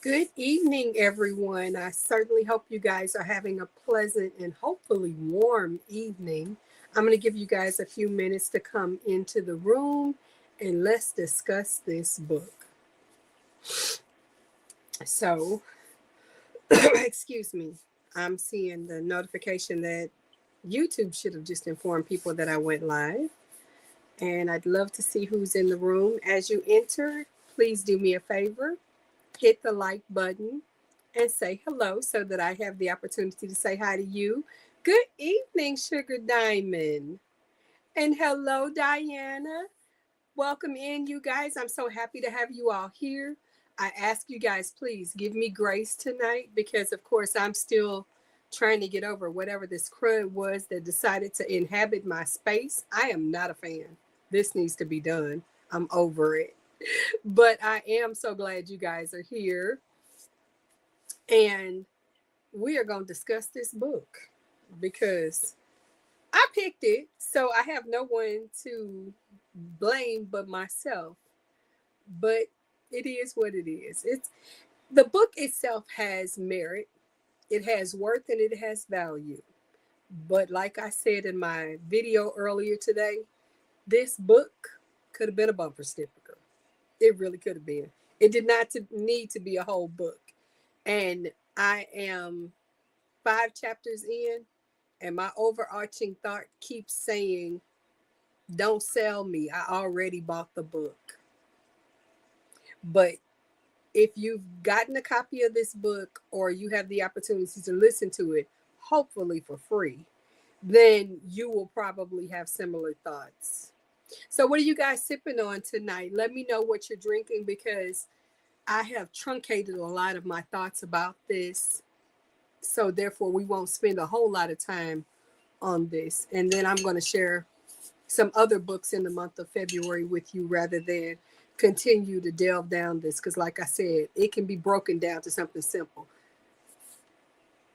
Good evening, everyone. I certainly hope you guys are having a pleasant and hopefully warm evening. I'm going to give you guys a few minutes to come into the room and let's discuss this book. So, excuse me, I'm seeing the notification that YouTube should have just informed people that I went live. And I'd love to see who's in the room. As you enter, please do me a favor, hit the like button and say hello so that I have the opportunity to say hi to you. Good evening, Sugar Diamond. And hello, Diana. Welcome in, you guys. I'm so happy to have you all here. I ask you guys, please give me grace tonight because, of course, I'm still trying to get over whatever this crud was that decided to inhabit my space. I am not a fan. This needs to be done. I'm over it. But I am so glad you guys are here. And we are going to discuss this book because I picked it. So I have no one to blame but myself. But it is what it is. It's the book itself has merit, it has worth, and it has value. But like I said in my video earlier today, this book could have been a bumper sticker. It really could have been. It did not need to be a whole book. And I am 5 chapters in, and my overarching thought keeps saying, don't sell me. I already bought the book. But if you've gotten a copy of this book or you have the opportunity to listen to it, hopefully for free, then you will probably have similar thoughts. So what are you guys sipping on tonight? Let me know what you're drinking because I have truncated a lot of my thoughts about this. So therefore, we won't spend a whole lot of time on this. And then I'm going to share some other books in the month of February with you rather than continue to delve down this. Because like I said, it can be broken down to something simple.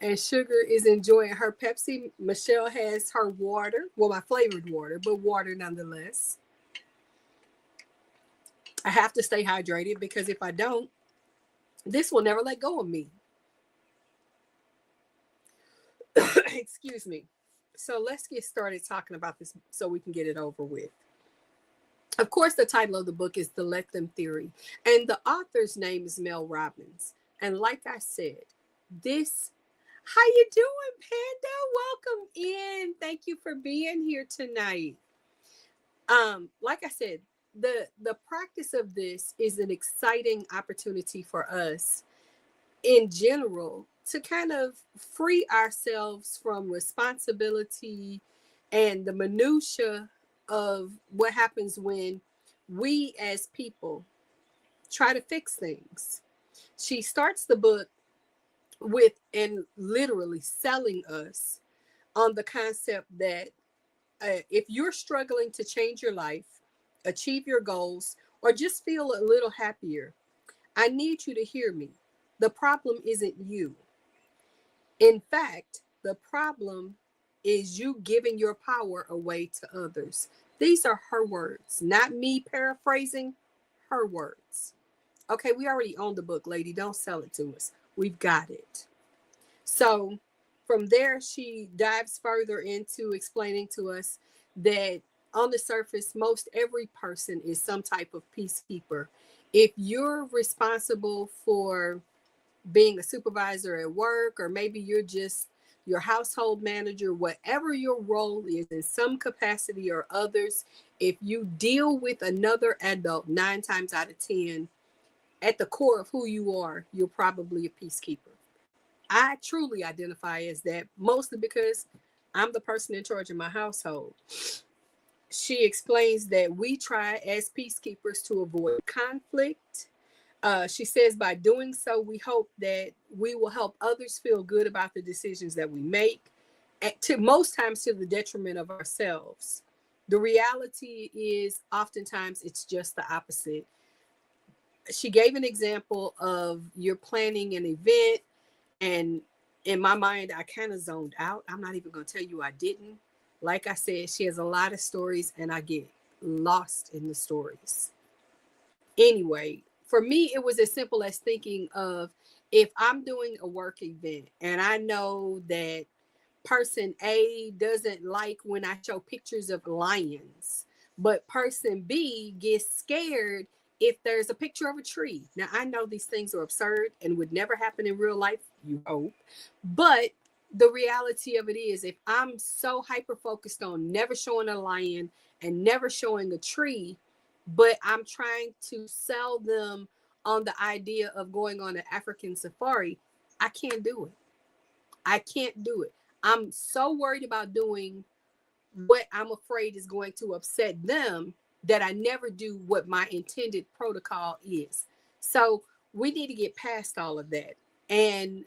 And Sugar is enjoying her Pepsi. Michelle has her water. Well, my flavored water, but water nonetheless. I have to stay hydrated because if I don't, this will never let go of me. Excuse me. So let's get started talking about this so we can get it over with. Of course, the title of the book is The Let Them Theory, and the author's name is Mel Robbins. And like I said, how you doing, Panda? Welcome in. Thank you for being here tonight. Like I said, the practice of this is an exciting opportunity for us in general to kind of free ourselves from responsibility and the minutia of what happens when we as people try to fix things. She starts the book with and literally selling us on the concept that if you're struggling to change your life, achieve your goals, or just feel a little happier, I need you to hear me. The problem isn't you. In fact, the problem is you giving your power away to others. These are her words, not me paraphrasing, her words. Okay, we already own the book, lady. Don't sell it to us. We've got it. So from there, she dives further into explaining to us that on the surface, most every person is some type of peacekeeper. If you're responsible for being a supervisor at work, or maybe you're just your household manager, whatever your role is in some capacity or others, if you deal with another adult 9 times out of 10, at the core of who you are, you're probably a peacekeeper. I truly identify as that, mostly because I'm the person in charge of my household. She explains that we try as peacekeepers to avoid conflict. She says by doing so, we hope that we will help others feel good about the decisions that we make, to most times to the detriment of ourselves. The reality is oftentimes it's just the opposite. She gave an example of you're planning an event, and in my mind, I kind of zoned out. I'm not even going to tell you I didn't. Like I said, she has a lot of stories, and I get lost in the stories. Anyway, for me, it was as simple as thinking of, if I'm doing a work event and I know that person A doesn't like when I show pictures of lions, but person B gets scared if there's a picture of a tree. Now, I know these things are absurd and would never happen in real life, you hope, but the reality of it is, if I'm so hyper focused on never showing a lion and never showing a tree, but I'm trying to sell them on the idea of going on an African safari, I can't do it. I can't do it. I'm so worried about doing what I'm afraid is going to upset them that I never do what my intended protocol is. So we need to get past all of that. And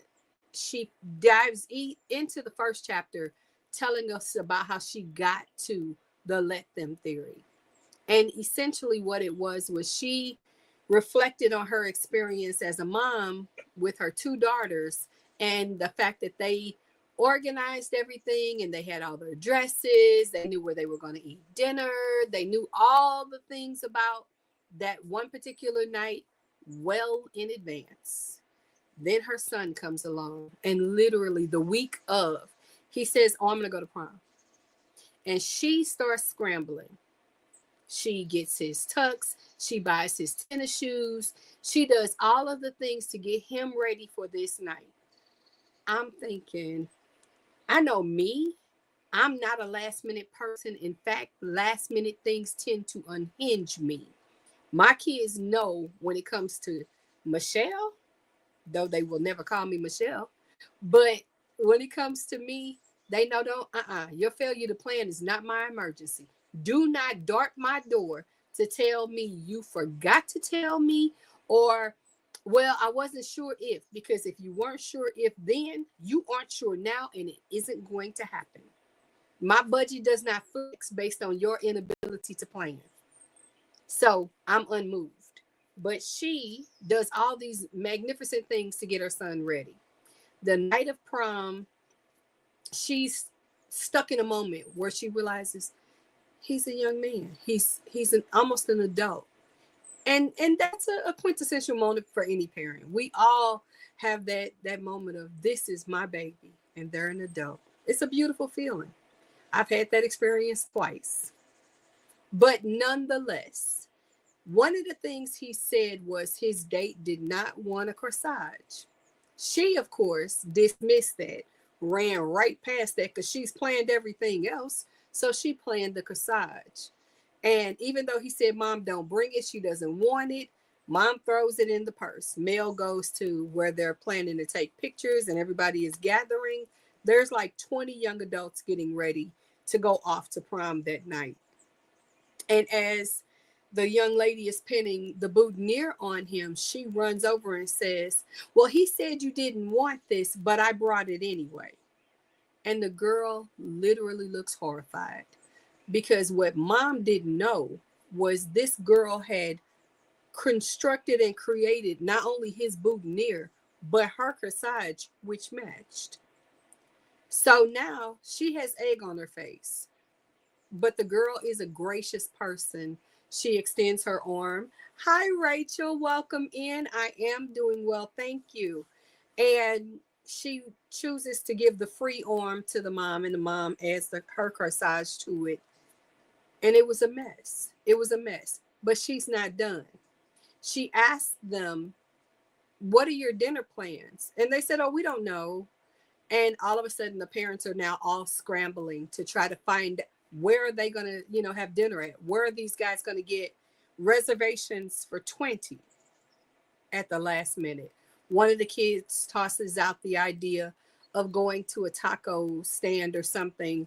she dives into the first chapter telling us about how she got to the let them theory. And essentially what it was she reflected on her experience as a mom with her two daughters, and the fact that they organized everything and they had all their dresses, they knew where they were going to eat dinner, they knew all the things about that one particular night well in advance. Then her son comes along, and literally the week of, he says, oh, I'm going to go to prom. And she starts scrambling. She gets his tux. She buys his tennis shoes. She does all of the things to get him ready for this night. I'm thinking, I know me. I'm not a last minute person. In fact, last minute things tend to unhinge me. My kids know when it comes to Michelle, though they will never call me Michelle, but when it comes to me, they know, your failure to plan is not my emergency. Do not dart my door to tell me you forgot to tell me, or, well, I wasn't sure if, because if you weren't sure if then, you aren't sure now, and it isn't going to happen. My budget does not flex based on your inability to plan. So I'm unmoved. But she does all these magnificent things to get her son ready. The night of prom, she's stuck in a moment where she realizes he's a young man. He's almost an adult. And that's a quintessential moment for any parent. We all have that moment of, this is my baby and they're an adult. It's a beautiful feeling. I've had that experience twice. But nonetheless, one of the things he said was his date did not want a corsage. She, of course, dismissed that, ran right past that because she's planned everything else. So she planned the corsage. And even though he said, Mom, don't bring it, she doesn't want it. Mom throws it in the purse. Mel goes to where they're planning to take pictures and everybody is gathering. There's like 20 young adults getting ready to go off to prom that night. And as the young lady is pinning the boutonniere on him, she runs over and says, well, he said you didn't want this, but I brought it anyway. And the girl literally looks horrified, because what Mom didn't know was this girl had constructed and created not only his boutonniere, but her corsage, which matched. So now she has egg on her face, but the girl is a gracious person. She extends her arm. Hi, Rachel. Welcome in. I am doing well. Thank you. And she chooses to give the free arm to the mom, and the mom adds her corsage to it. And it was a mess. It was a mess. But she's not done. She asked them, what are your dinner plans? And they said, oh, we don't know. And all of a sudden, the parents are now all scrambling to try to find, where are they going to, have dinner at? Where are these guys going to get reservations for 20 at the last minute? One of the kids tosses out the idea of going to a taco stand or something.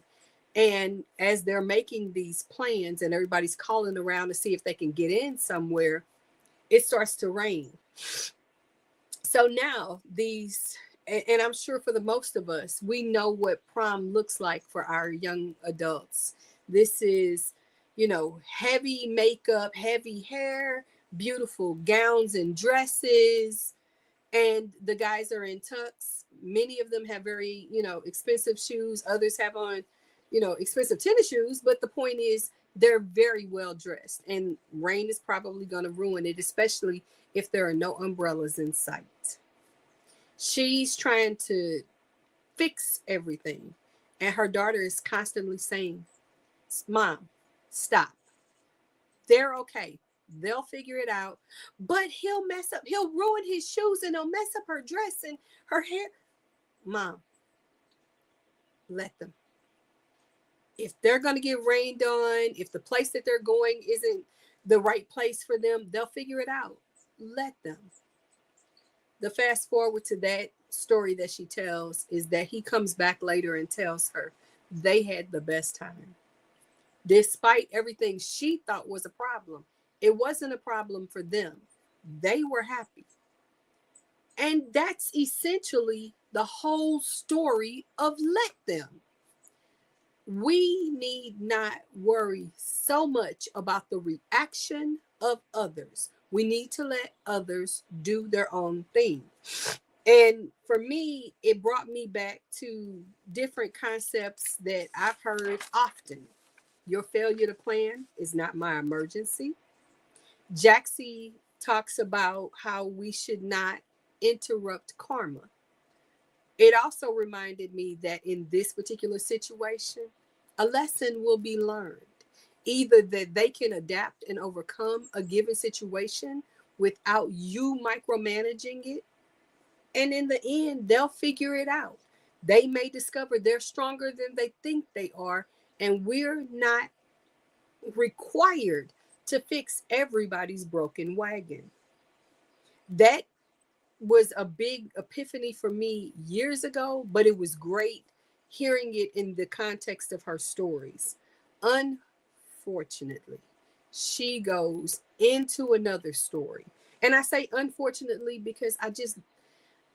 And as they're making these plans and everybody's calling around to see if they can get in somewhere, it starts to rain. So now and I'm sure for the most of us, we know what prom looks like for our young adults. This is, heavy makeup, heavy hair, beautiful gowns and dresses. And the guys are in tux. Many of them have very, expensive shoes. Others have on, expensive tennis shoes. But the point is, They're very well dressed, and rain is probably going to ruin it, especially if there are no umbrellas in sight. She's trying to fix everything, and her daughter is constantly saying, Mom, stop. They're okay. They'll figure it out. But he'll mess up. He'll ruin his shoes and he'll mess up her dress and her hair. Mom, let them. If they're going to get rained on, if the place that they're going isn't the right place for them, they'll figure it out. Let them. The fast forward to that story that she tells is that he comes back later and tells her they had the best time. Despite everything she thought was a problem, it wasn't a problem for them. They were happy. And that's essentially the whole story of Let Them. We need not worry so much about the reaction of others. We need to let others do their own thing. And for me, it brought me back to different concepts that I've heard often. Your failure to plan is not my emergency. Jaxie talks about how we should not interrupt karma. It also reminded me that in this particular situation, a lesson will be learned. Either that they can adapt and overcome a given situation without you micromanaging it. And in the end, they'll figure it out. They may discover they're stronger than they think they are. And we're not required to fix everybody's broken wagon. That was a big epiphany for me years ago, but it was great hearing it in the context of her stories. Unfortunately, she goes into another story. And I say unfortunately because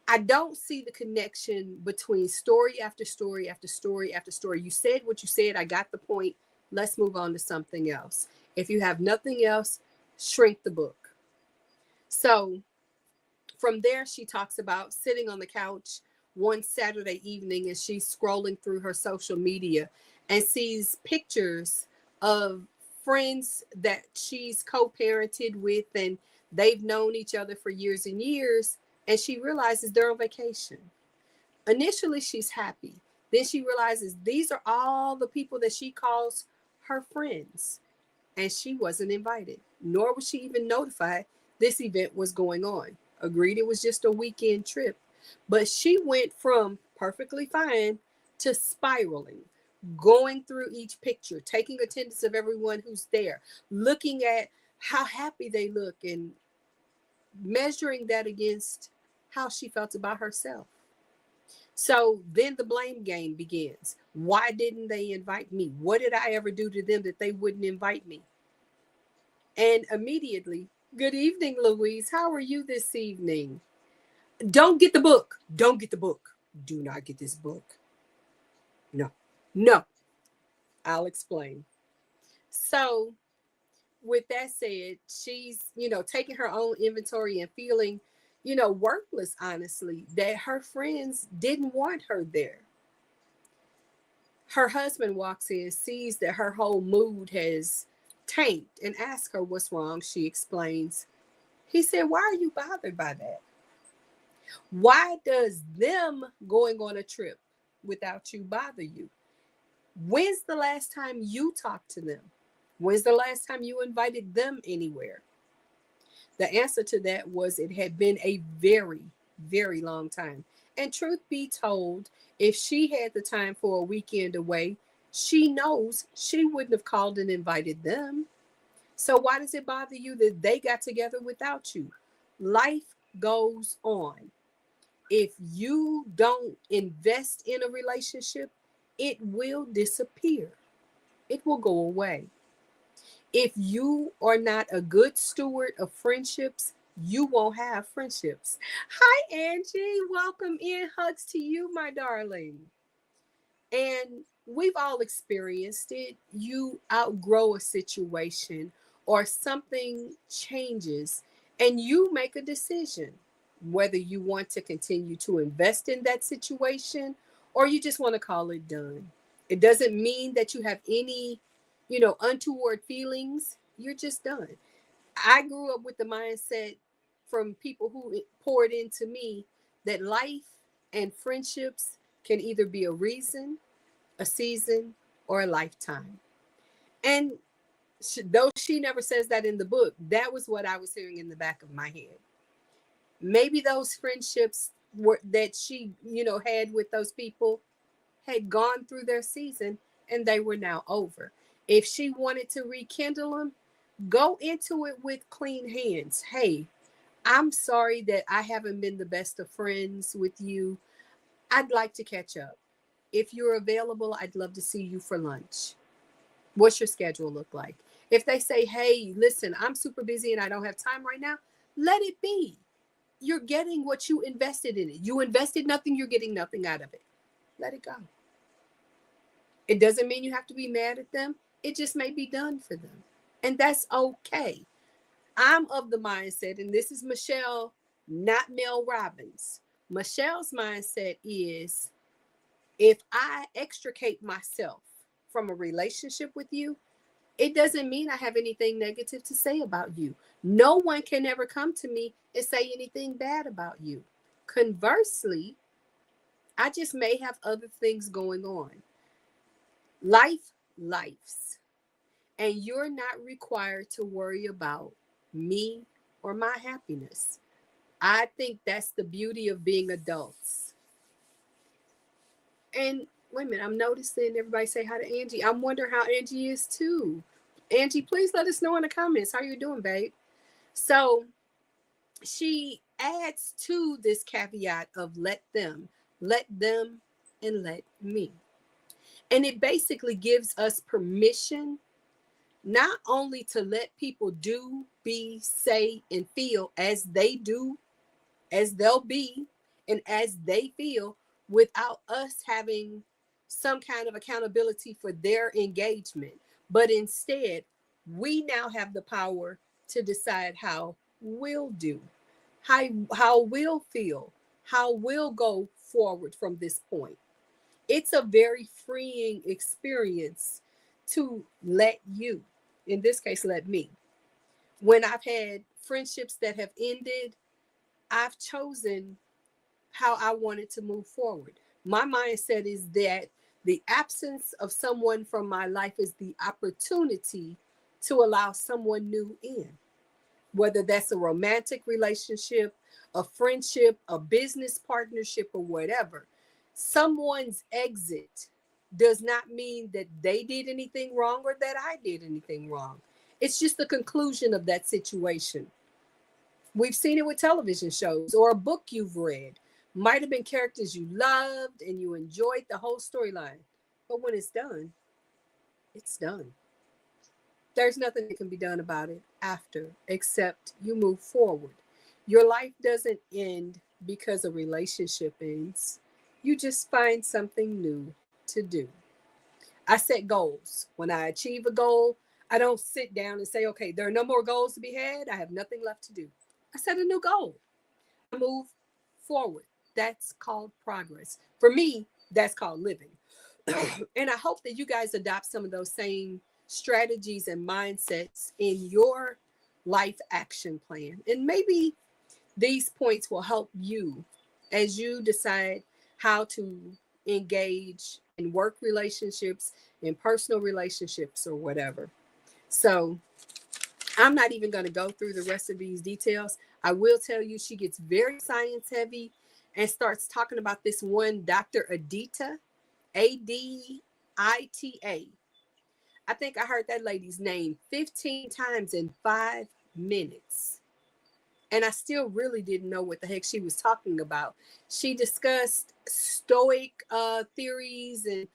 I don't see the connection between story after story after story after story. You said what you said. I got the point. Let's move on to something else. If you have nothing else, shrink the book. So from there, she talks about sitting on the couch one Saturday evening and she's scrolling through her social media and sees pictures of friends that she's co-parented with and they've known each other for years and years. And she realizes they're on vacation. Initially, she's happy. Then she realizes these are all the people that she calls her friends. And she wasn't invited, nor was she even notified this event was going on. Agreed, it was just a weekend trip. But she went from perfectly fine to spiraling, going through each picture, taking attendance of everyone who's there, looking at how happy they look and measuring that against how she felt about herself. So then the blame game begins. Why didn't they invite me? What did I ever do to them that they wouldn't invite me? And immediately, good evening, Louise. How are you this evening? Don't get the book. Don't get the book. Do not get this book. No. I'll explain. So with that said, she's, taking her own inventory and feeling, worthless, honestly, that her friends didn't want her there. Her husband walks in, sees that her whole mood has tanked and asks her what's wrong. She explains. He said, why are you bothered by that? Why does them going on a trip without you bother you? When's the last time you talked to them? When's the last time you invited them anywhere? The answer to that was it had been a very, very long time. And truth be told, if she had the time for a weekend away, she knows she wouldn't have called and invited them. So why does it bother you that they got together without you? Life goes on. If you don't invest in a relationship, it will disappear. It will go away. If you are not a good steward of friendships, you won't have friendships. Hi, Angie. Welcome in. Hugs to you, my darling. And we've all experienced it. You outgrow a situation or something changes and you make a decision whether you want to continue to invest in that situation or you just want to call it done. It doesn't mean that you have any untoward feelings, you're just done. I grew up with the mindset from people who poured into me that life and friendships can either be a reason, a season, or a lifetime. And though she never says that in the book, that was what I was hearing in the back of my head. Maybe those friendships that she, had with those people had gone through their season and they were now over. If she wanted to rekindle them, go into it with clean hands. Hey, I'm sorry that I haven't been the best of friends with you. I'd like to catch up. If you're available, I'd love to see you for lunch. What's your schedule look like? If they say, hey, listen, I'm super busy and I don't have time right now, let it be. You're getting what you invested in it. You invested nothing, you're getting nothing out of it. Let it go. It doesn't mean you have to be mad at them. It just may be done for them. And that's okay. I'm of the mindset, and this is Michelle, not Mel Robbins. Michelle's mindset is, if I extricate myself from a relationship with you, it doesn't mean I have anything negative to say about you. No one can ever come to me and say anything bad about you. Conversely, I just may have other things going on. Lives. And you're not required to worry about me or my happiness. I think that's the beauty of being adults. And wait a minute, I'm noticing everybody say hi to Angie. I wonder how Angie is too. Angie, please let us know in the comments how you're doing, babe. So she adds to this caveat of let them, and let me. And it basically gives us permission not only to let people do, be, say, and feel as they do, as they'll be, and as they feel, without us having some kind of accountability for their engagement. But instead, we now have the power to decide how we'll do, how we'll feel, how we'll go forward from this point. It's a very freeing experience to let you, in this case, let me. When I've had friendships that have ended, I've chosen how I wanted to move forward. My mindset is that the absence of someone from my life is the opportunity to allow someone new in, whether that's a romantic relationship, a friendship, a business partnership, or whatever. Someone's exit does not mean that they did anything wrong or that I did anything wrong. It's just the conclusion of that situation. We've seen it with television shows or a book you've read. Might have been characters you loved and you enjoyed the whole storyline. But when it's done, it's done. There's nothing that can be done about it after, except you move forward. Your life doesn't end because a relationship ends. You just find something new to do. I set goals. When I achieve a goal, I don't sit down and say, okay, there are no more goals to be had. I have nothing left to do. I set a new goal. I move forward. That's called progress. For me, that's called living. And I hope that you guys adopt some of those same strategies and mindsets in your life action plan. And maybe these points will help you as you decide how to engage in work relationships, in personal relationships, or whatever. So I'm not even going to go through the rest of these details. I will tell you she gets very science heavy and starts talking about this one Dr. Adita, Adita. I think I heard that lady's name 15 times in 5 minutes. And I still really didn't know what the heck she was talking about. She discussed Stoic theories and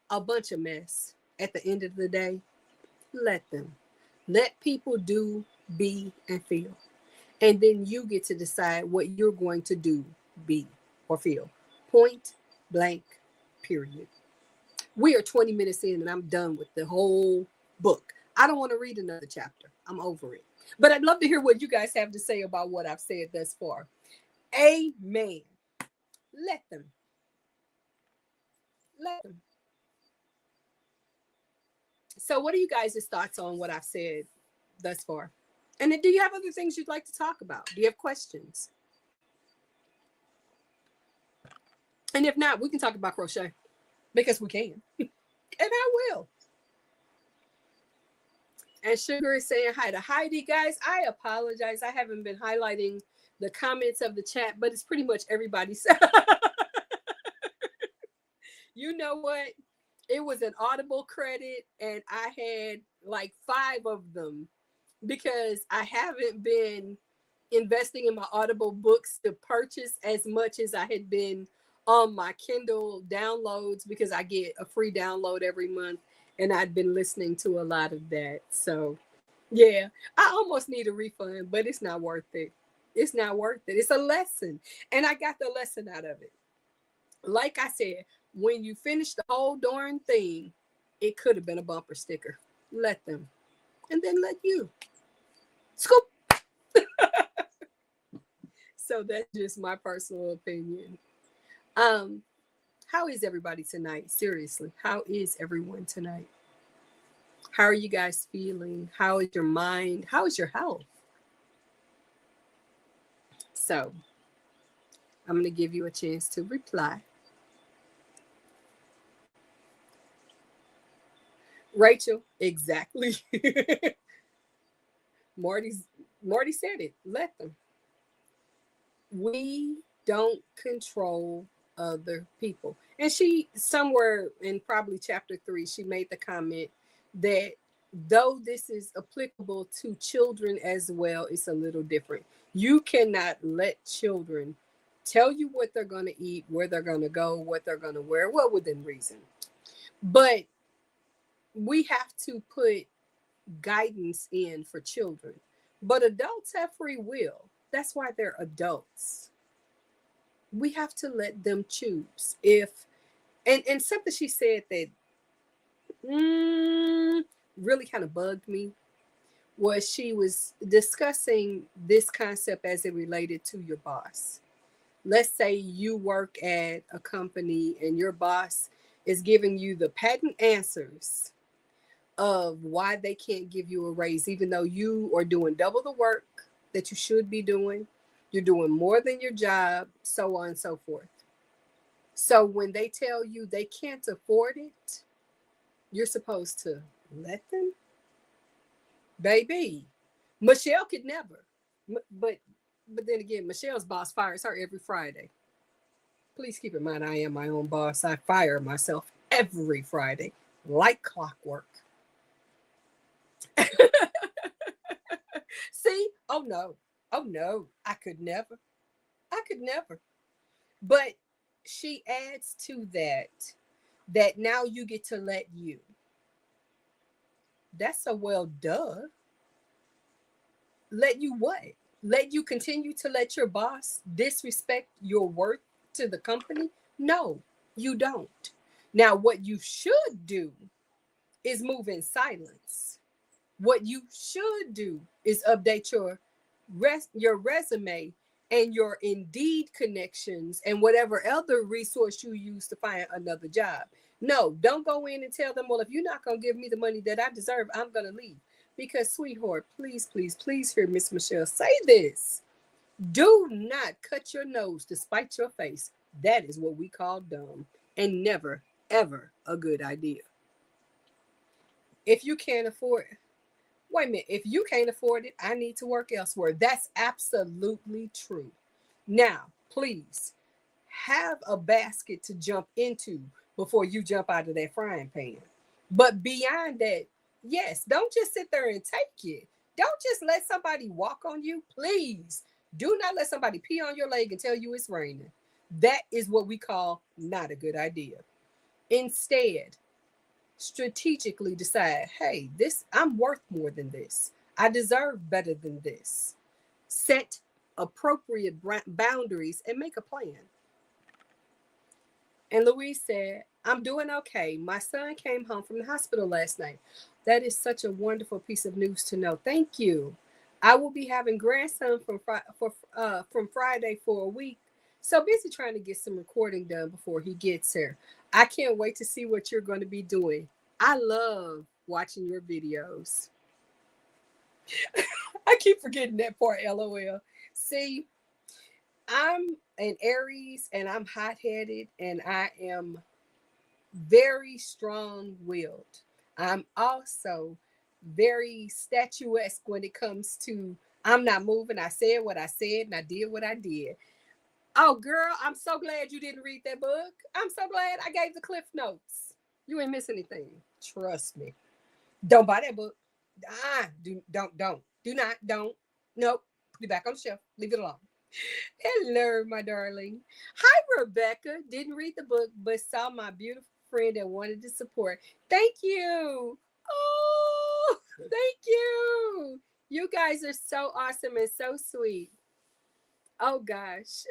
a bunch of mess. At the end of the day, let them. Let people do, be, and feel. And then you get to decide what you're going to do, be, or feel. Point blank, period. We are 20 minutes in and I'm done with the whole book. I don't want to read another chapter. I'm over it. But I'd love to hear what you guys have to say about what I've said thus far. Amen. Let them. Let them. So what are you guys' thoughts on what I've said thus far? And then do you have other things you'd like to talk about? Do you have questions? And if not, we can talk about crochet because we can. And I will. And Sugar is saying hi to Heidi. Guys, I apologize. I haven't been highlighting the comments of the chat, but it's pretty much everybody's. You know what? It was an Audible credit, and I had like 5 of them because I haven't been investing in my Audible books to purchase as much as I had been on my Kindle downloads, because I get a free download every month, and I'd been listening to a lot of that. So yeah, I almost need a refund, but it's not worth it. It's not worth it. It's a lesson, and I got the lesson out of it. Like I said, when you finish the whole darn thing, it could have been a bumper sticker. Let them, and then let you scoop. So that's just my personal opinion. How is everybody tonight? Seriously, how is everyone tonight? How are you guys feeling? How is your mind? How is your health? So I'm going to give you a chance to reply. Rachel, exactly. Marty said it. Let them. We don't control other people. And she, somewhere in probably chapter 3, she made the comment that though this is applicable to children as well, it's a little different. You cannot let children tell you what they're going to eat, where they're going to go, what they're going to wear, well, within reason. But we have to put guidance in for children. But adults have free will. That's why they're adults. We have to let them choose. If and something she said that really kind of bugged me was she was discussing this concept as it related to your boss. Let's say you work at a company and your boss is giving you the patent answers of why they can't give you a raise, even though you are doing double the work that you should be doing. You're doing more than your job, so on and so forth. So when they tell you they can't afford it, you're supposed to let them. Baby, Michelle could never. But then again, Michelle's boss fires her every Friday. Please keep in mind, I am my own boss. I fire myself every Friday, like clockwork. See? Oh no, I could never. But she adds to that now you get to let you. That's a well, duh. Let you what? Let you continue to let your boss disrespect your worth to the company? No, you don't. Now, what you should do is move in silence. What you should do is update your resume and your Indeed connections and whatever other resource you use to find another job. No, don't go in and tell them, well, if you're not going to give me the money that I deserve, I'm going to leave. Because, sweetheart, please, please, please hear Miss Michelle say this. Do not cut your nose to spite your face. That is what we call dumb and never, ever a good idea. If you can't afford it, wait a minute, if you can't afford it, I need to work elsewhere. That's absolutely true. Now, please have a basket to jump into before you jump out of that frying pan. But beyond that, yes, don't just sit there and take it. Don't just let somebody walk on you. Please do not let somebody pee on your leg and tell you it's raining. That is what we call not a good idea. Instead, strategically decide, hey, I'm worth more than this. I deserve better than this. Set appropriate boundaries and make a plan. And Louise said, I'm doing okay. My son came home from the hospital last night. That is such a wonderful piece of news to know. Thank you. I will be having grandson from Friday for a week. So busy trying to get some recording done before he gets here. I can't wait to see what you're going to be doing. I love watching your videos. I keep forgetting that part, LOL. See, I'm an Aries and I'm hot headed and I am very strong willed. I'm also very statuesque when it comes to I'm not moving. I said what I said and I did what I did. Oh, girl, I'm so glad you didn't read that book. I'm so glad I gave the cliff notes. You ain't miss anything. Trust me. Don't buy that book. Do not, don't. Nope. Put it back on the shelf. Leave it alone. Hello, my darling. Hi, Rebecca. Didn't read the book, but saw my beautiful friend and wanted to support. Thank you. Oh, thank you. You guys are so awesome and so sweet. Oh, gosh.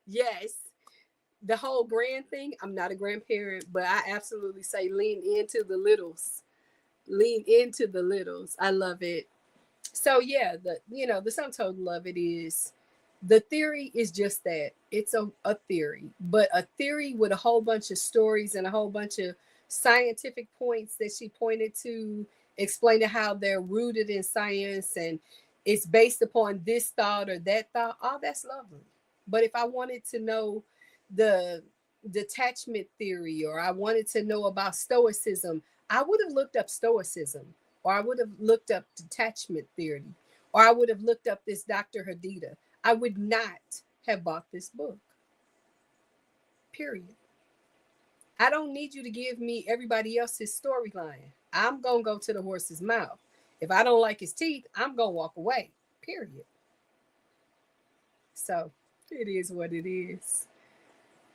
Yes. The whole grand thing, I'm not a grandparent, but I absolutely say lean into the littles. Lean into the littles. I love it. So yeah, the sum total of it is the theory is just that. It's a theory, but a theory with a whole bunch of stories and a whole bunch of scientific points that she pointed to, explaining how they're rooted in science and it's based upon this thought or that thought. Oh, that's lovely. But if I wanted to know the detachment theory or I wanted to know about stoicism, I would have looked up stoicism or I would have looked up detachment theory or I would have looked up this Dr. Hadida. I would not have bought this book. Period. I don't need you to give me everybody else's storyline. I'm going to go to the horse's mouth. If I don't like his teeth, I'm going to walk away. Period. So it is what it is.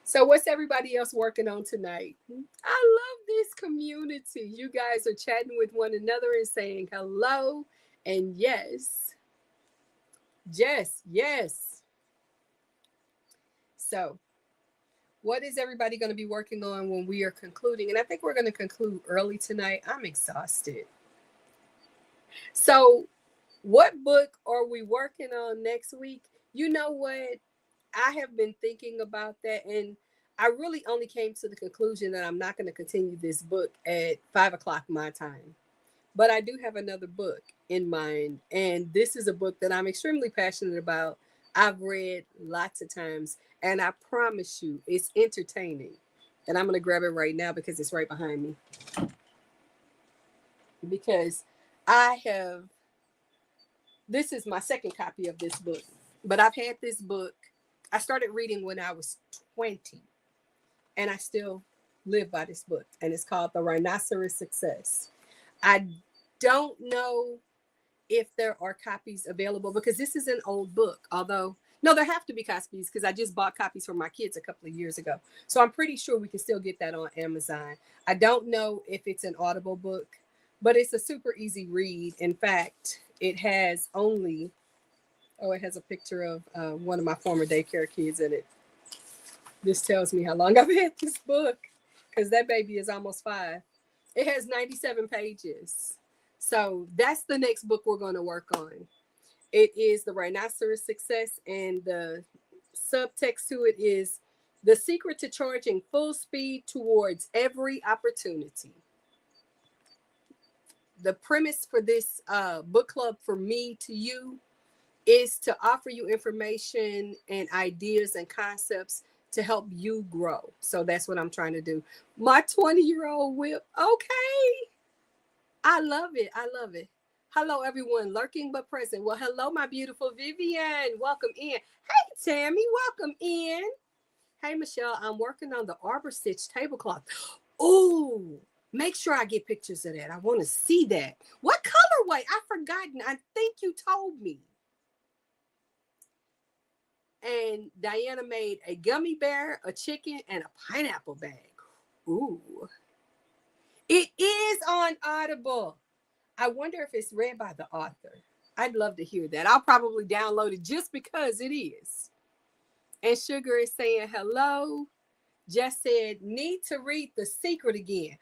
So what's everybody else working on tonight? I love this community. You guys are chatting with one another and saying hello and yes. Yes. So what is everybody going to be working on when we are concluding? And I think we're going to conclude early tonight. I'm exhausted. So what book are we working on next week? You know what? I have been thinking about that, and I really only came to the conclusion that I'm not going to continue this book at 5:00 my time. But I do have another book in mind, and this is a book that I'm extremely passionate about. I've read lots of times, and I promise you, it's entertaining. And I'm going to grab it right now because it's right behind me. Because this is my second copy of this book, but I've had this book. I started reading when I was 20, and I still live by this book, and it's called The Rhinoceros Success. I don't know if there are copies available because this is an old book, although, no, there have to be copies because I just bought copies for my kids a couple of years ago. So I'm pretty sure we can still get that on Amazon. I don't know if it's an Audible book, but it's a super easy read. In fact, it has it has a picture of one of my former daycare kids in it. This tells me how long I've had this book because that baby is almost 5. It has 97 pages. So that's the next book we're going to work on. It is The Rhinoceros Success, and the subtext to it is the secret to charging full speed towards every opportunity. The premise for this book club for me to you is to offer you information and ideas and concepts to help you grow. So that's what I'm trying to do. My 20-year-old will. Okay. I love it. Hello, everyone. Lurking but present. Well, hello, my beautiful Vivian. Welcome in. Hey, Tammy. Welcome in. Hey, Michelle. I'm working on the Arbor Stitch tablecloth. Oh, make sure I get pictures of that. I want to see that. What colorway? I've forgotten. I think you told me. And Diana made a gummy bear, a chicken, and a pineapple bag. Ooh. It is on Audible. I wonder if it's read by the author. I'd love to hear that. I'll probably download it just because it is. And Sugar is saying hello. Just said, need to read The Secret again.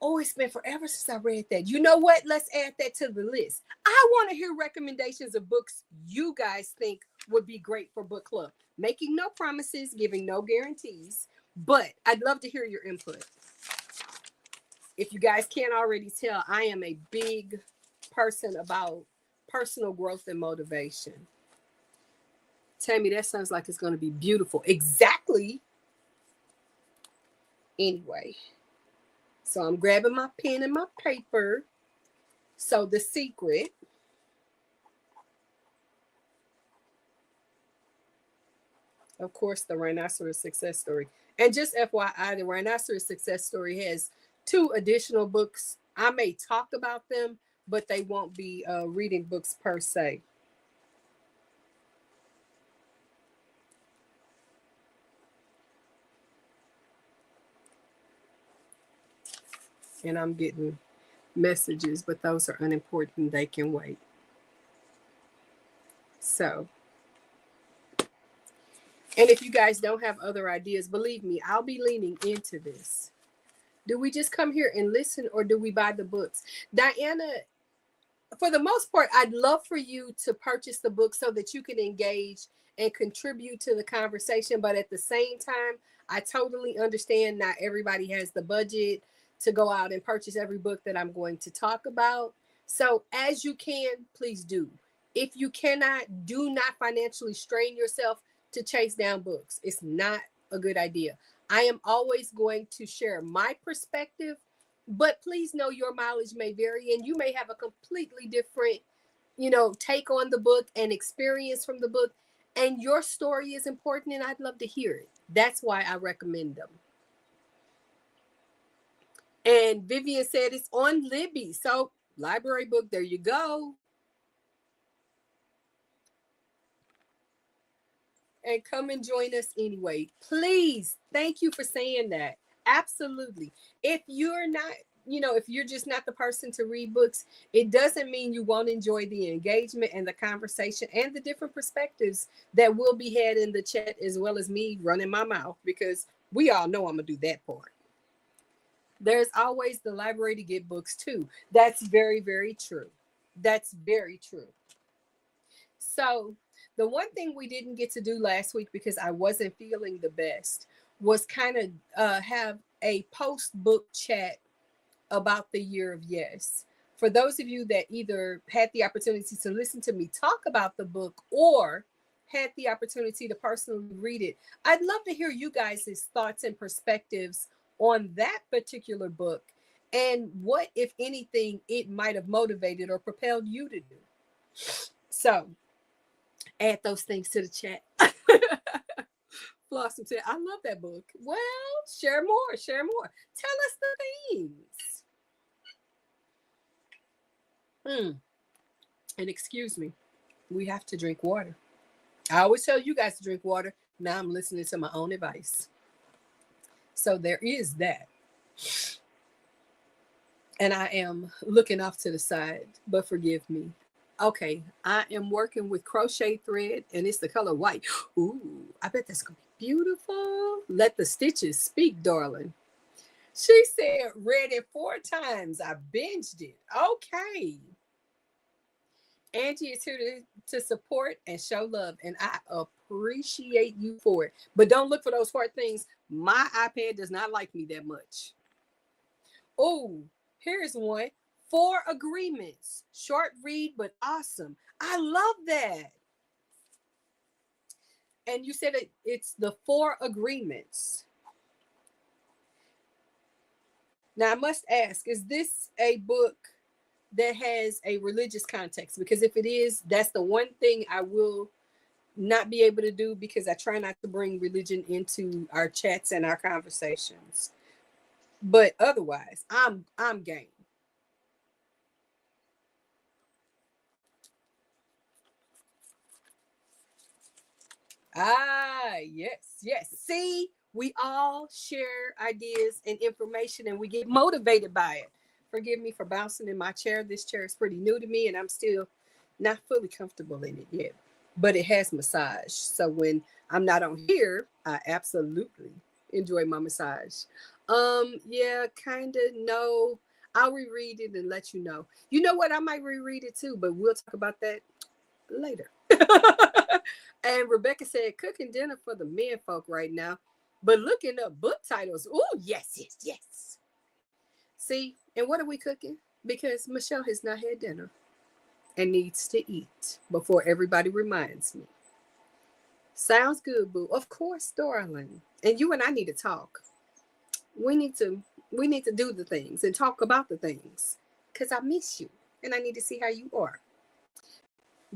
Oh, it's been forever since I read that. You know what? Let's add that to the list. I want to hear recommendations of books you guys think would be great for book club. Making no promises, giving no guarantees, but I'd love to hear your input. If you guys can't already tell, I am a big person about personal growth and motivation. Tammy, that sounds like it's going to be beautiful. Exactly. Anyway, so I'm grabbing my pen and my paper. So the secret. Of course, the rhinoceros success story. And just FYI, the rhinoceros success story has 2 additional books. I may talk about them, but they won't be reading books per se. And I'm getting messages, but those are unimportant. They can wait. So, and if you guys don't have other ideas, believe me, I'll be leaning into this. Do we just come here and listen, or do we buy the books? Diana, for the most part, I'd love for you to purchase the book so that you can engage and contribute to the conversation. But at the same time, I totally understand not everybody has the budget to go out and purchase every book that I'm going to talk about. So as you can, please do. If you cannot, do not financially strain yourself to chase down books. It's not a good idea. I am always going to share my perspective, but please know your mileage may vary and you may have a completely different, take on the book and experience from the book. And your story is important and I'd love to hear it. That's why I recommend them. And Vivian said it's on Libby. So library book, there you go. And come and join us anyway. Please. Thank you for saying that. Absolutely. If you're not, if you're just not the person to read books, it doesn't mean you won't enjoy the engagement and the conversation and the different perspectives that will be had in the chat, as well as me running my mouth, because we all know I'm going to do that part. There's always the library to get books too. That's very, very true. That's very true. So the one thing we didn't get to do last week because I wasn't feeling the best was kind of have a post-book chat about the year of Yes. For those of you that either had the opportunity to listen to me talk about the book or had the opportunity to personally read it, I'd love to hear you guys' thoughts and perspectives on that particular book and what, if anything, it might have motivated or propelled you to do. So add those things to the chat. Blossom said, I love that book. Well, share more. Tell us the things. And excuse me, we have to drink water. I always tell you guys to drink water. Now I'm listening to my own advice. So there is that. And I am looking off to the side, but forgive me. Okay, I am working with crochet thread and it's the color white. Ooh, I bet that's going to be beautiful. Let the stitches speak, darling. She said, read it 4 times. I binged it. Okay. Angie is here to support and show love, and I appreciate you for it. But don't look for those hard things. My iPad does not like me that much. Oh, here's one. 4 agreements. Short read, but awesome. I love that. And you said it's the 4 agreements. Now, I must ask, is this a book that has a religious context? Because if it is, that's the one thing I will not be able to do, because I try not to bring religion into our chats and our conversations. But otherwise, I'm game. Yes. See, we all share ideas and information and we get motivated by it. Forgive me for bouncing in my chair. This chair is pretty new to me and I'm still not fully comfortable in it yet, but it has massage. So when I'm not on here, I absolutely enjoy my massage. Yeah, kind of. No, I'll reread it and let you know. You know what? I might reread it too, but we'll talk about that later. And Rebecca said, cooking dinner for the men folk right now, but looking up book titles. Oh, yes. See, and what are we cooking? Because Michelle has not had dinner and needs to eat before everybody reminds me. Sounds good, boo. Of course, darling. And you and I need to talk. We need to do the things and talk about the things. Cause I miss you and I need to see how you are.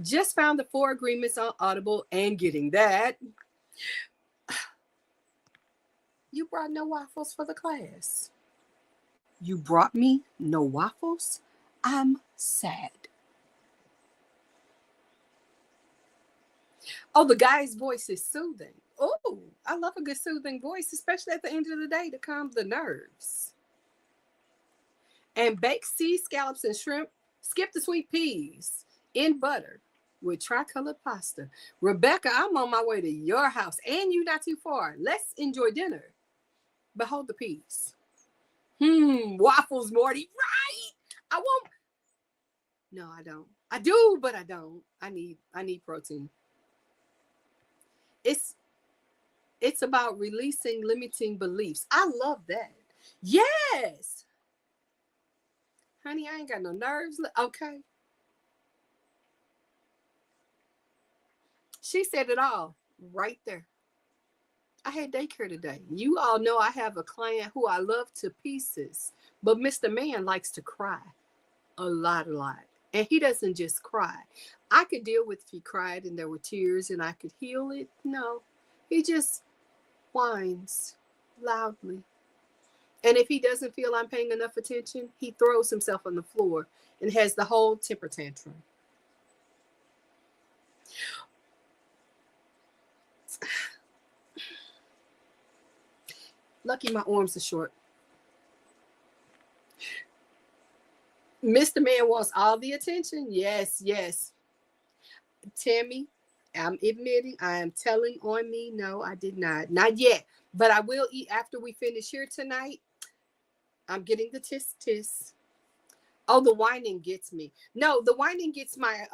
Just found the 4 agreements on Audible and getting that. You brought no waffles for the class. You brought me no waffles? I'm sad. Oh, the guy's voice is soothing. Oh, I love a good soothing voice, especially at the end of the day to calm the nerves. And baked sea scallops and shrimp. Skip the sweet peas in butter with tricolored pasta. Rebecca, I'm on my way to your house and you not too far. Let's enjoy dinner. Behold the peas. Waffles, Morty. Right. I won't. No, I don't. I do, but I don't. I need protein. It's about releasing limiting beliefs. I love that. Yes. Honey, I ain't got no nerves. Okay. She said it all right there. I had daycare today. You all know I have a client who I love to pieces, but Mr. Man likes to cry a lot. And he doesn't just cry. I could deal with if he cried and there were tears and I could heal it. No, he just whines loudly. And if he doesn't feel I'm paying enough attention, he throws himself on the floor and has the whole temper tantrum. Lucky my arms are short. Mr. Man wants all the attention. Yes. Tammy, I'm admitting I am telling on me. No, I did not. Not yet. But I will eat after we finish here tonight. I'm getting the tis. Oh, the whining gets me. No, the whining gets my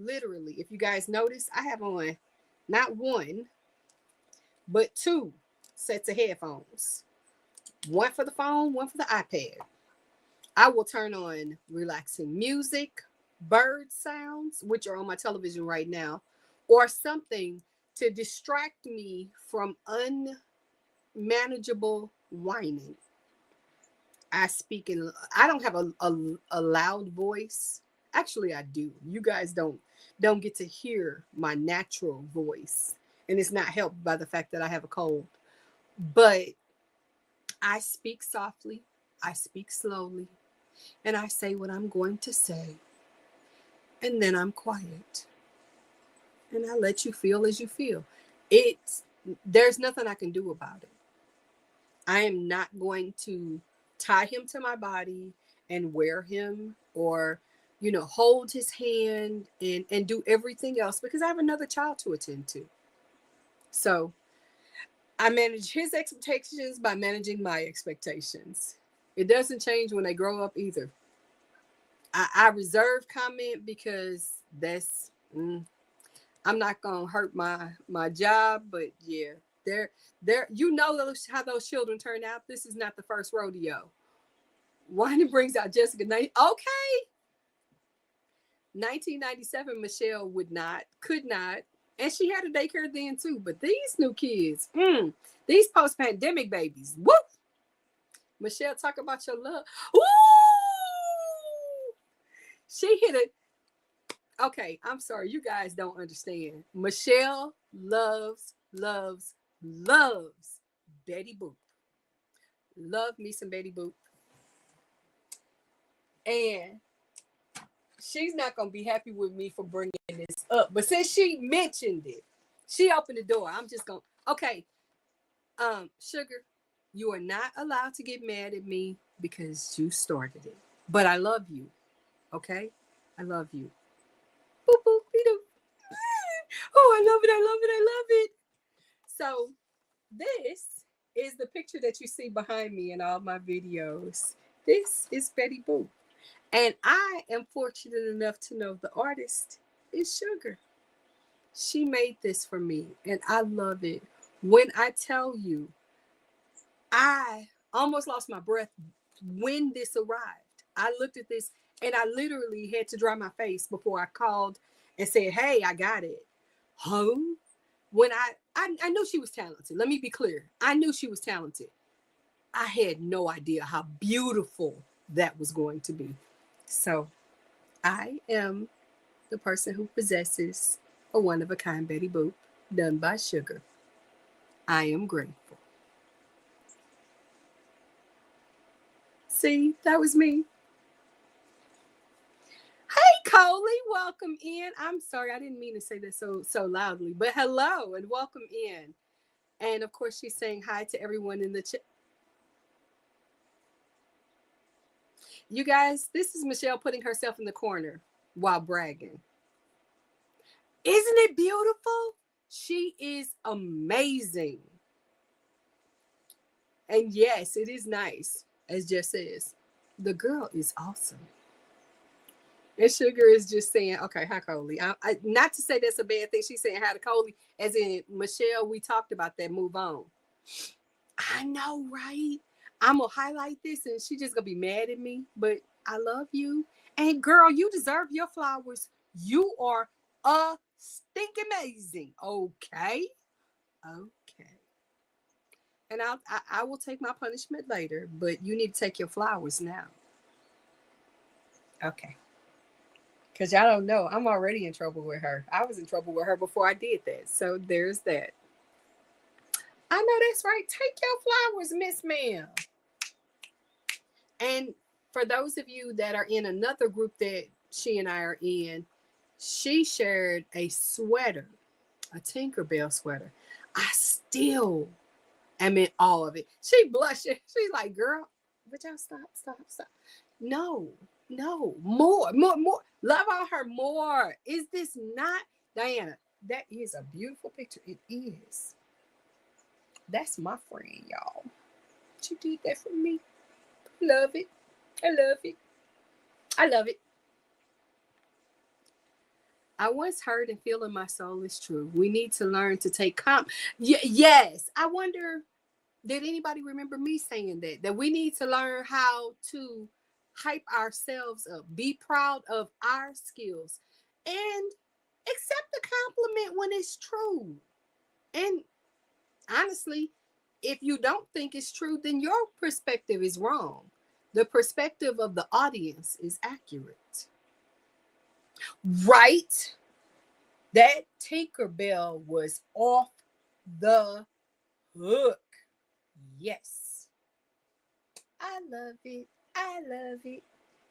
literally. If you guys notice, I have on not 1, but 2 sets of headphones. 1 for the phone, 1 for the iPad. I will turn on relaxing music, bird sounds, which are on my television right now, or something to distract me from unmanageable whining. I speak in, I don't have a loud voice. Actually, I do. You guys don't get to hear my natural voice. And it's not helped by the fact that I have a cold. But I speak softly. I speak slowly. And I say what I'm going to say. And then I'm quiet. And I let you feel as you feel. There's nothing I can do about it. I am not going to tie him to my body and wear him or, hold his hand and do everything else because I have another child to attend to. So I manage his expectations by managing my expectations. It doesn't change when they grow up either. I reserve comment because that's, I'm not going to hurt my job, but yeah, they're, how those children turn out. This is not the first rodeo. One brings out Jessica. Okay. 1997, Michelle could not. And she had a daycare then too. But these new kids, these post-pandemic babies, woo! Michelle, talk about your love. Woo! She hit it. Okay, I'm sorry. You guys don't understand. Michelle loves Betty Boop. Love me some Betty Boop. And she's not going to be happy with me for bringing this up. But since she mentioned it, she opened the door. I'm just going to, okay. Sugar, you are not allowed to get mad at me because you started it. But I love you. Okay? I love you. Boop, boop, doo. Oh, I love it. So this is the picture that you see behind me in all my videos. This is Betty Boop. And I am fortunate enough to know the artist is Sugar. She made this for me, and I love it. When I tell you, I almost lost my breath when this arrived. I looked at this and I literally had to dry my face before I called and said, hey, I got it. Home. When I knew she was talented. Let me be clear. I knew she was talented. I had no idea how beautiful that was going to be. So I am the person who possesses a one-of-a-kind Betty Boop done by Sugar. I am grateful. See, that was me. Hey, Coley, welcome in. I'm sorry, I didn't mean to say that so loudly, but hello and welcome in. And of course, she's saying hi to everyone in the chat. You guys, this is Michelle putting herself in the corner while bragging. Isn't it beautiful? She is amazing. And yes, it is nice, as Jeff says. The girl is awesome. And Sugar is just saying, okay, hi, Coley. Not to say that's a bad thing. She's saying hi to Coley, as in, Michelle, we talked about that. Move on. I know, right? I'm going to highlight this, and she's just going to be mad at me. But I love you. And, girl, you deserve your flowers. You are stinking amazing. Okay? Okay. And I will take my punishment later, but you need to take your flowers now. Okay. Because y'all don't know, I'm already in trouble with her. I was in trouble with her before I did that. So there's that. I know that's right. Take your flowers, Miss Mel. And for those of you that are in another group that she and I are in, she shared a sweater, a Tinkerbell sweater. I still am in awe of it. She blushing. She's like, girl, but y'all stop. No, more. Love on her more. Is this not, Diana? That is a beautiful picture. It is. That's my friend, y'all. She did that for me. Love it. I love it. I once heard and feel in my soul is true. We need to learn to take yes. I wonder, did anybody remember me saying that? That we need to learn how to hype ourselves up, be proud of our skills, and accept the compliment when it's true. And honestly, if you don't think it's true, then your perspective is wrong. The perspective of the audience is accurate. Right? That Tinkerbell was off the hook. Yes. I love it.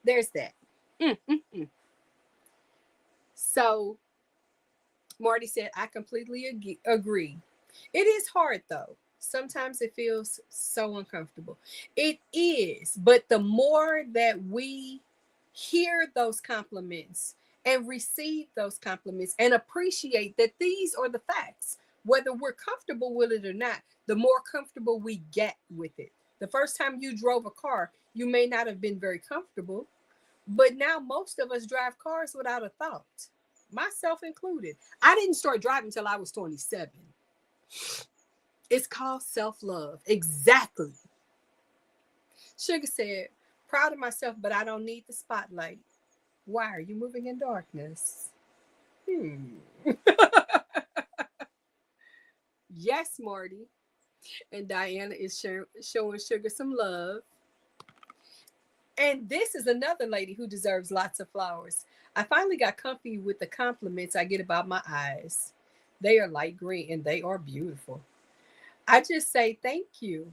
There's that. So Marty said, I completely agree. It is hard though. Sometimes it feels so uncomfortable. It is, but the more that we hear those compliments and receive those compliments and appreciate that these are the facts, whether we're comfortable with it or not, the more comfortable we get with it. The first time you drove a car, you may not have been very comfortable, but now most of us drive cars without a thought, myself included. I didn't start driving until I was 27. It's called self-love. Exactly. Sugar said, proud of myself, but I don't need the spotlight. Why are you moving in darkness? Yes, Marty. And Diana is showing Sugar some love. And this is another lady who deserves lots of flowers. I finally got comfy with the compliments I get about my eyes. They are light green and they are beautiful. I just say thank you.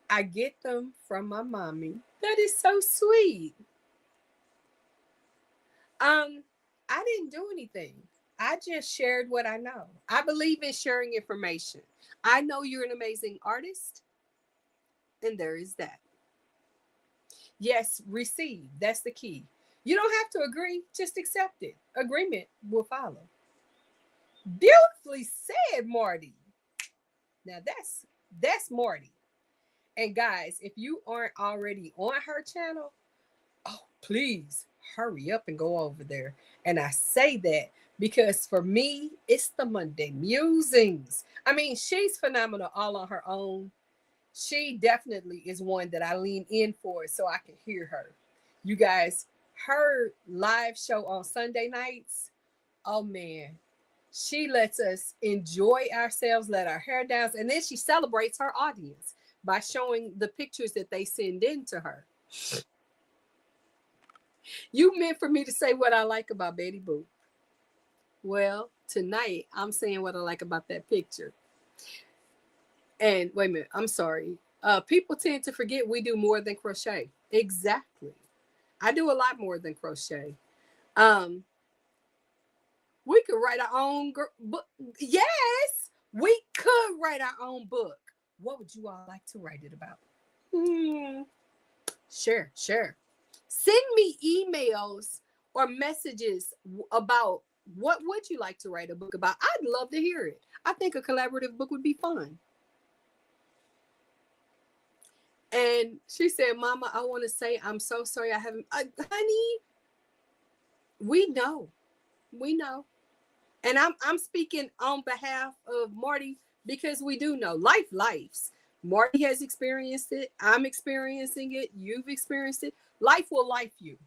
I get them from my mommy. That is so sweet. I didn't do anything. I just shared what I know. I believe in sharing information. I know you're an amazing artist, and there is that. Yes, receive. That's the key. You don't have to agree, just accept it. Agreement will follow. Beautifully said, Marty. Now that's Marty. And guys, if you aren't already on her channel, oh, please hurry up and go over there. And I say that because for me, it's the Monday musings. I mean, she's phenomenal all on her own. She definitely is one that I lean in for so I can hear her. You guys, her live show on Sunday nights, oh man, she lets us enjoy ourselves, let our hair down, and then she celebrates her audience by showing the pictures that they send in to her. You meant for me to say what I like about Betty Boop. Well, tonight I'm saying what I like about that picture. And wait a minute, I'm sorry. People tend to forget we do more than crochet. Exactly. I do a lot more than crochet. Um, we could write our own book. Yes, we could write our own book. What would you all like to write it about? Sure, sure. Send me emails or messages about what would you like to write a book about. I'd love to hear it. I think a collaborative book would be fun. And she said, Mama, I want to say I'm so sorry I haven't. Honey, we know. We know. And I'm speaking on behalf of Marty because we do know lives. Marty has experienced it. I'm experiencing it. You've experienced it. Life will life you.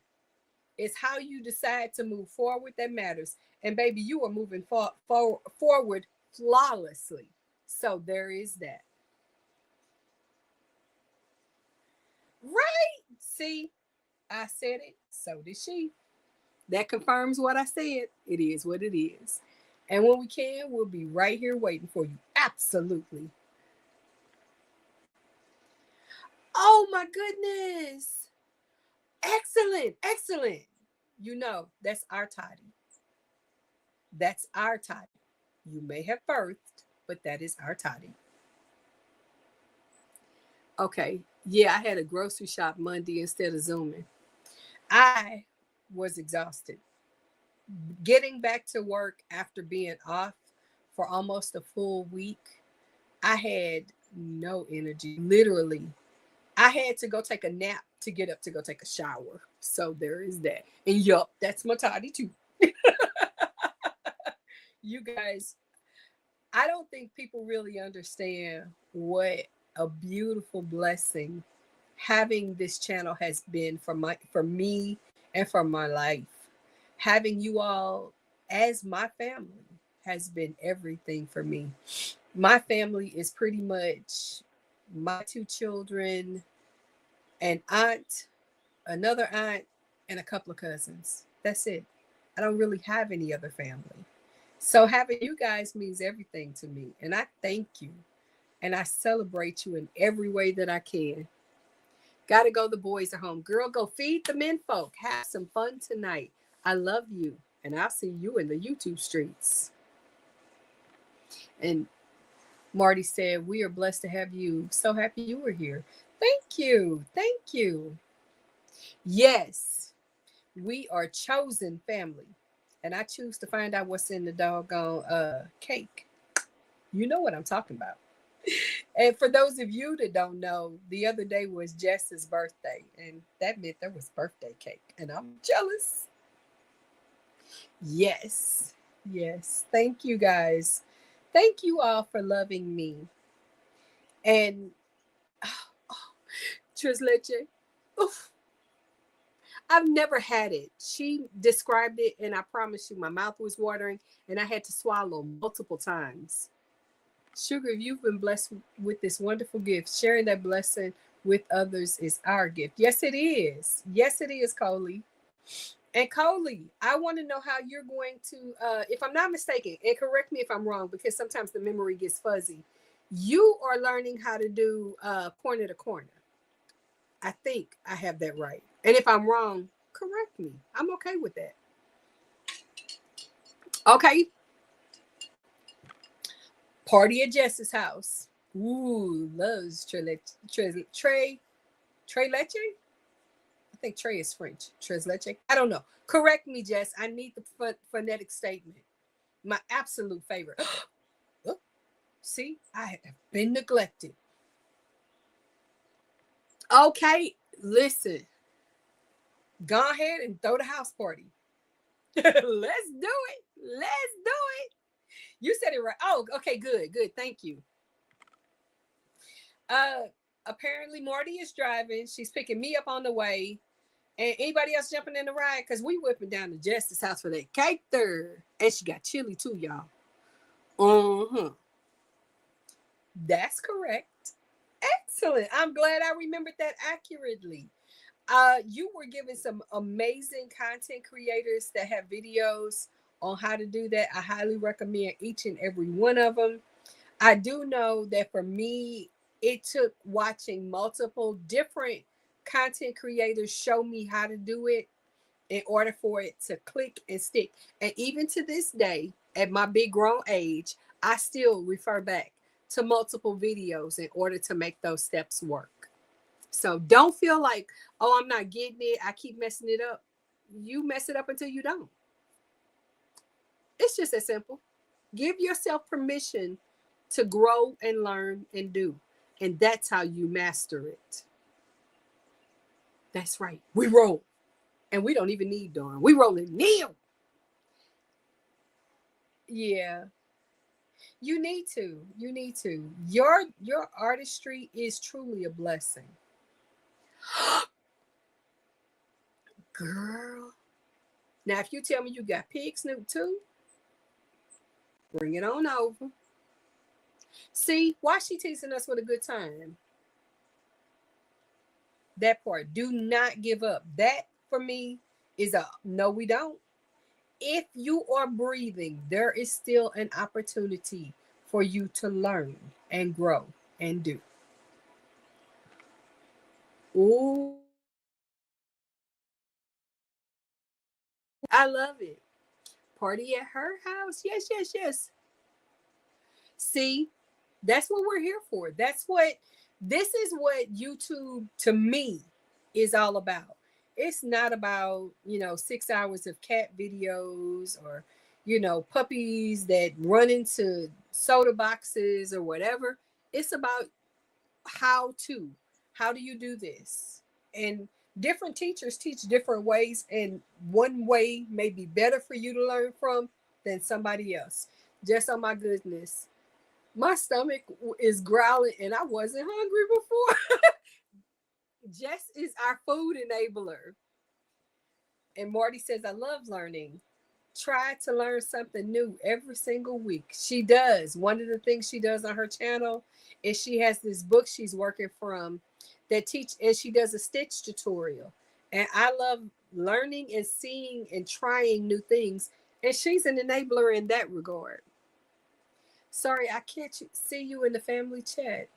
It's how you decide to move forward that matters. And baby, you are moving forward flawlessly. So there is that. Right? See, I said it. So did she. That confirms what I said. It is what it is. And when we can, we'll be right here waiting for you. Absolutely. Oh my goodness. Excellent. Excellent. You know, that's our toddy. That's our toddy. You may have birthed, but that is our toddy. Okay. Yeah, I had a grocery shop Monday instead of Zooming. I was exhausted. Getting back to work after being off for almost a full week, I had no energy. Literally, I had to go take a nap to get up to go take a shower. So there is that. And yup, that's my toddy too. You guys, I don't think people really understand what a beautiful blessing having this channel has been for me and for my life. Having you all as my family has been everything for me. My family is pretty much my two children, an aunt, another aunt, and a couple of cousins. That's it. I don't really have any other family. So having you guys means everything to me. And I thank you. And I celebrate you in every way that I can. Gotta go. The boys are home. Girl, go feed the men folk. Have some fun tonight. I love you. And I'll see you in the YouTube streets. And Marty said, we are blessed to have you. So happy you were here. Thank you. Thank you. Yes, we are chosen family. And I choose to find out what's in the doggone cake. You know what I'm talking about. And for those of you that don't know, the other day was Jess's birthday. And that meant there was birthday cake. And I'm jealous. Yes. Yes. Thank you guys. Thank you all for loving me. And Tres leche. Oof. I've never had it. She described it, and I promise you, my mouth was watering, and I had to swallow multiple times. Sugar, if you've been blessed with this wonderful gift, sharing that blessing with others is our gift. Yes, it is. Yes, it is, Coley. And Coley, I want to know how you're going to, if I'm not mistaken, and correct me if I'm wrong, because sometimes the memory gets fuzzy. You are learning how to do corner to corner. I think I have that right. And if I'm wrong, correct me. I'm okay with that. Okay. Party at Jess's house. Ooh, loves Trey Leche. I think Trey is French. Tres leche. I don't know. Correct me, Jess. I need the phonetic statement. My absolute favorite. Oh, see, I have been neglected. Okay, listen. Go ahead and throw the house party. Let's do it. Let's do it. You said it right. Oh, okay, good, good. Thank you. Uh, Apparently Marty is driving. She's picking me up on the way. And anybody else jumping in the ride? Because we whipping down to Justice house for that cake there. And she got chili too, y'all. Uh-huh. That's correct. Excellent. I'm glad I remembered that accurately. You were given some amazing content creators that have videos on how to do that. I highly recommend each and every one of them. I do know that for me, it took watching multiple different content creators show me how to do it in order for it to click and stick. And even to this day, at my big grown age, I still refer back to multiple videos in order to make those steps work. So don't feel like, oh, I'm not getting it. I keep messing it up. You mess it up until you don't. It's just that simple. Give yourself permission to grow and learn and do. And that's how you master it. That's right. We roll. And we don't even need Dawn. We rolling Neil. Yeah. You need to. You need to. Your artistry is truly a blessing. Girl. Now, if you tell me you got Pig Snoop too, bring it on over. See, why she teasing us with a good time? That part. Do not give up. That for me is a no, we don't. If you are breathing, there is still an opportunity for you to learn and grow and do. Ooh, I love it. Party at her house. Yes, yes, yes. See, that's what we're here for. This is what YouTube to me is all about. It's not about, 6 hours of cat videos or, puppies that run into soda boxes or whatever. It's about how to. How do you do this? And different teachers teach different ways, and one way may be better for you to learn from than somebody else. Just on my goodness, my stomach is growling and I wasn't hungry before. Jess is our food enabler. And Marty says, I love learning. Try to learn something new every single week. She does. One of the things she does on her channel is she has this book she's working from that and she does a stitch tutorial. And I love learning and seeing and trying new things. And she's an enabler in that regard. Sorry, I can't see you in the family chat.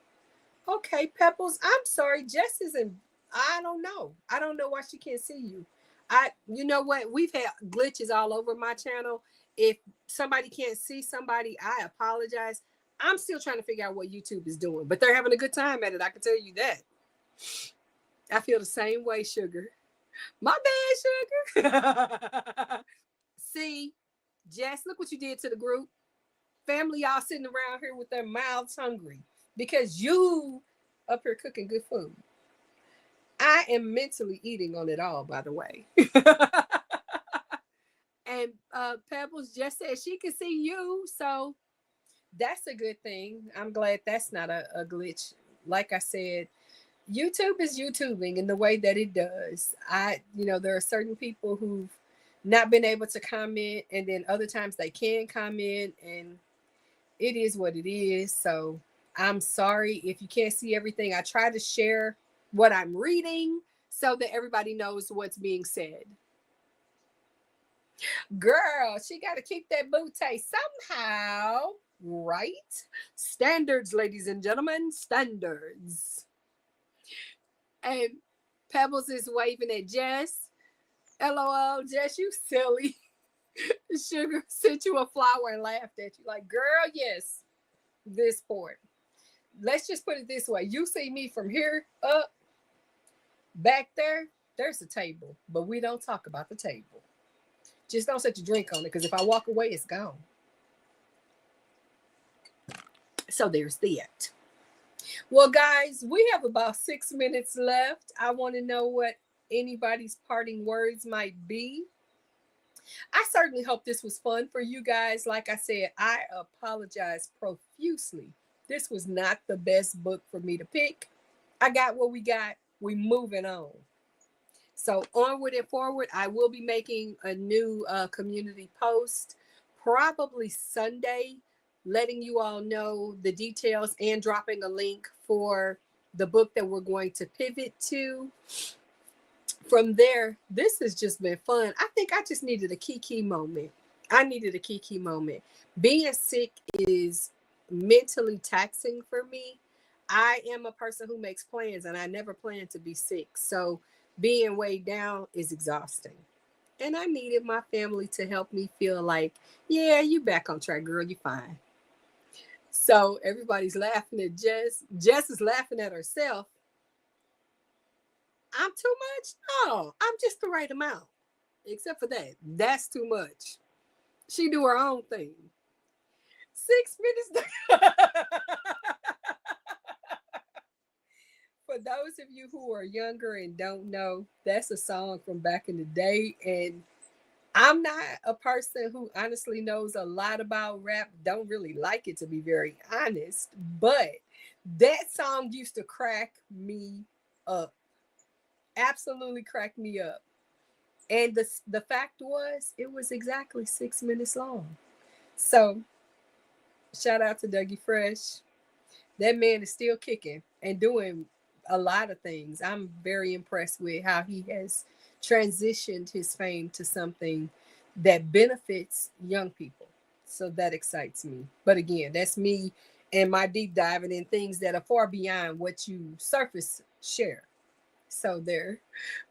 Okay, Pebbles, I'm sorry. Jess isn't, I don't know. I don't know why she can't see you. You know what? We've had glitches all over my channel. If somebody can't see somebody, I apologize. I'm still trying to figure out what YouTube is doing, but they're having a good time at it. I can tell you that. I feel the same way, sugar. My bad, sugar. See, Jess, look what you did to the group. Family, y'all sitting around here with their mouths hungry because you up here cooking good food. I am mentally eating on it all, by the way. And Pebbles just said she can see you, so that's a good thing. I'm glad that's not a glitch. Like I said, YouTube is YouTubing in the way that it does. There are certain people who've not been able to comment, and then other times they can comment, and it is what it is. So I'm sorry if you can't see everything. I try to share what I'm reading so that everybody knows what's being said. Girl, she got to keep that booty somehow, right? Standards, ladies and gentlemen, standards. And Pebbles is waving at Jess. LOL, Jess, you silly. Sugar sent you a flower and laughed at you like, girl, yes, this part. Let's just put it this way. You see me from here up, back there's a table, but we don't talk about the table. Just don't set your drink on it, because if I walk away, it's gone. So there's that. Well, guys, we have about 6 minutes left. I want to know what anybody's parting words might be. I certainly hope this was fun for you guys. Like I said, I apologize profusely This was not the best book for me to pick. I got what we got. We moving on. So onward and forward, I will be making a new community post probably Sunday, letting you all know the details and dropping a link for the book that we're going to pivot to. From there, this has just been fun. I think I just needed a kiki moment. I needed a kiki moment. Being sick is mentally taxing for me. I am a person who makes plans and I never plan to be sick. So being weighed down is exhausting. And I needed my family to help me feel like, yeah, you back on track, girl, you fine. So everybody's laughing at Jess. Jess is laughing at herself. I'm too much? No, I'm just the right amount. Except for that. That's too much. She do her own thing. 6 minutes. For those of you who are younger and don't know, that's a song from back in the day. And I'm not a person who honestly knows a lot about rap. Don't really like it, to be very honest. But that song used to crack me up. Absolutely cracked me up. And the fact was, it was exactly 6 minutes long. So shout out to Dougie Fresh. That man is still kicking and doing a lot of things. I'm very impressed with how he has transitioned his fame to something that benefits young people. So that excites me. But again, that's me and my deep diving in things that are far beyond what you surface share. So there.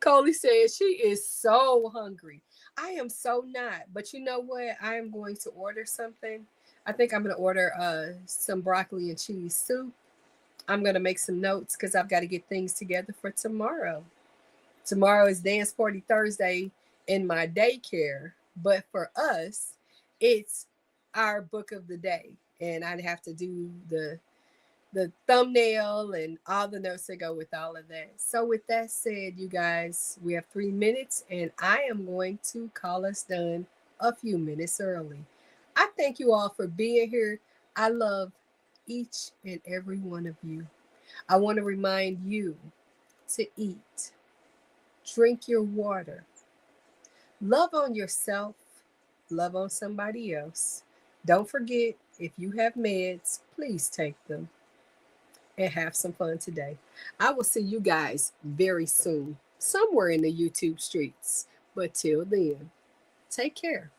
Coley says she is so hungry. I am so not. But you know what? I am going to order something. I think I'm going to order some broccoli and cheese soup. I'm going to make some notes because I've got to get things together for tomorrow. Tomorrow is Dance Party Thursday in my daycare. But for us, it's our book of the day. And I'd have to do the thumbnail and all the notes that go with all of that. So with that said, you guys, we have 3 minutes and I am going to call us done a few minutes early. I thank you all for being here. I love each and every one of you. I want to remind you to eat, drink your water, love on yourself, love on somebody else. Don't forget, if you have meds, please take them. And have some fun today. I will see you guys very soon, somewhere in the YouTube streets. But till then, take care.